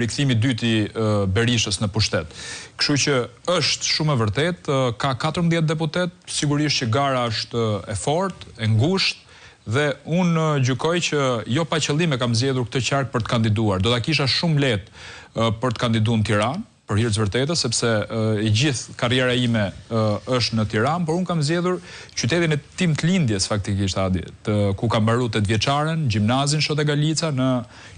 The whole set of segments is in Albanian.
rikthimi i dytë i Berishës në pushtet. Kështu që është shumë e vërtet, ka 14 deputet, sigurisht që gara është e fortë, e ngushtë, dhe unë gjykoj që jo pa qëllim e kam zgjedhur këtë qark për të kandiduar. Do ta kisha shumë lehtë për të kandiduar në Tiranë, për hir të vërtetës, sepse i gjithë karriera ime është në Tiranë, por unë kam zgjedhur qytetin e tim të lindjes faktikisht, Adi, ku kam mbaruar 8 vjeçaren, gjimnazin Shote Galica në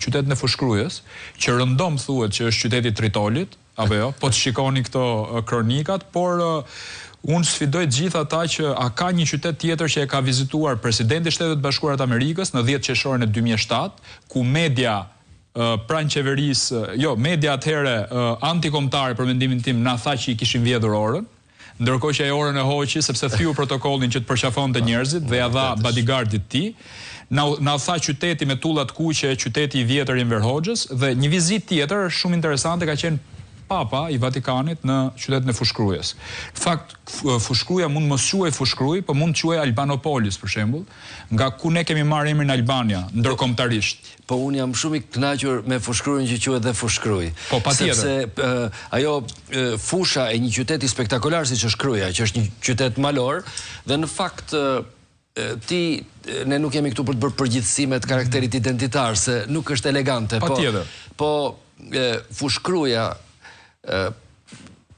qytetin e Fushkrujës, që rëndom thuhet që është qyteti i Tritolit, apo jo, po të shikoni këto kronikat, por unë sfidoj të gjithë ata që a ka një qytet tjetër që e ka vizituar presidenti i Shtetit Bashkuar të Amerikës në 10 qershorin e 2007, ku media pranë qeverisë, media atëherë antikombëtare për mendimin tim na tha që i kishin vjedhur orën, ndërkohë që ai orën e hoqi sepse thyu protokollin që të përqafonte njerëzit dhe ja dha bodyguardit të tij. Na tha qyteti me tullat kuqe, qyteti i vjetër i Enver Hoxhës, dhe një vizitë tjetër shumë interesante ka qenë Papa i Vatikanit në qytetin e Fushkrujës. Në fakt, Fushkruja mund mos quhej Fushkruj, po mund të quhej Albanopolis, për shembull, nga ku ne kemi marrë emrin Albania, ndërkombëtarisht. Po unë jam shumë i kënaqur me Fushkrujën që quhet dhe Fushkruj. Po patjetër. Sepse ajo fusha e një qyteti spektakolar siç është Kruja, që është një qytet malor, dhe në fakt ne nuk jemi këtu për të bërë përgjithësime të karakterit identitar, se nuk është elegante. Patjetër. Po Fushkruja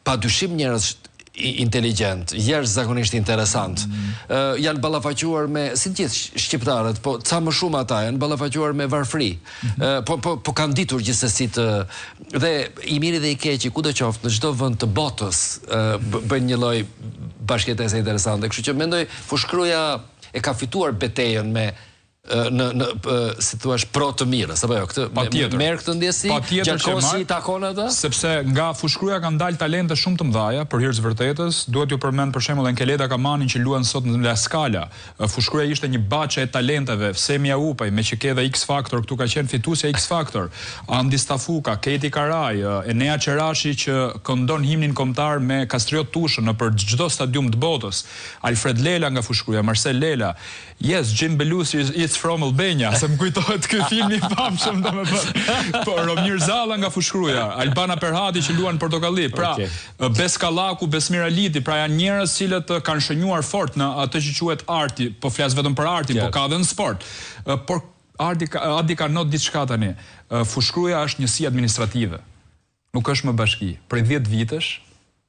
pa dyshim njerëz inteligjent, jashtëzakonisht interesant. Janë ballafaquar me, si të gjithë shqiptarët, po ca më shumë ata janë ballafaquar me varfëri. Po kanë ditur gjithsesi dhe i miri dhe i keqi, kudo qoftë, në çdo vend të botës bën një lloj bashkëtese interesante. Kështu që mendoj Fushkruja e ka fituar betejën me si thua pro të mirës, apo jo, këtë merr këtë ndjesi, gjakosi i takon atë? Sepse nga Fushkruja kanë dalë talente shumë të mëdha, për hir të vërtetës. Duhet ju përmend për shembull Enkeleta Kamanin që luan sot në La Scala. Fushkruja ishte një baçe e talenteve, Semia Upaj, me që ke dhe X Factor, këtu ka qenë fituesja X Factor, Andi Stafuka, Keti Karaj, Enea Qerashi që këndon himnin kombëtar me Kastriot Tushën nëpër çdo stadium të botës, Alfred Lela nga Fushkruja, Marcel Lela. Yes, Jim Belushi is from Albania, se më kujtohet ky film i famshëm, domethënë. Po Romir Zalla nga Fushkruja, Albana Perhati që luan Portokalli, pra Beskallaku, Besmir Aliti, pra janë njerëz cilët kanë shënjuar fort në atë që quhet arti, po flas vetëm për artin, po ka edhe në sport. Por Adi ka not diçka tani. Fushkruja është njësi administrative. Nuk është më bashki. Prej 10 vitesh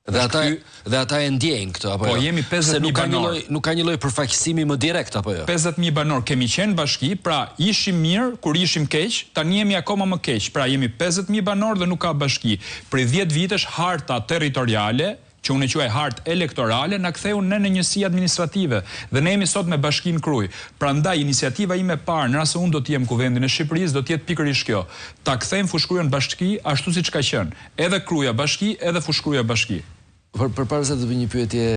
Dhe ata e ndjejnë këtë, apo jo? Po jemi 50.000 banor. Nuk ka një lloj përfaqësimi më direkt, apo jo? 50.000 banor. Kemi qenë bashki, pra ishim mirë kur ishim keq, tani jemi akoma më keq. Pra jemi 50.000 banor dhe nuk ka bashki. Prej 10 vitesh harta territoriale, që unë e quaj hartë elektorale, na ktheu në njësi administrative. Dhe ne jemi sot me Bashkinë Kruj. Prandaj iniciativa ime e parë, në rast se unë do të jem kuvendin e Shqipërisë, do të jetë pikërisht kjo. Ta kthejmë Fushkrujën bashki ashtu siç ka qenë. Edhe Kruja bashki, edhe Fushkruja bashki. Përpara se të bëj një pyetje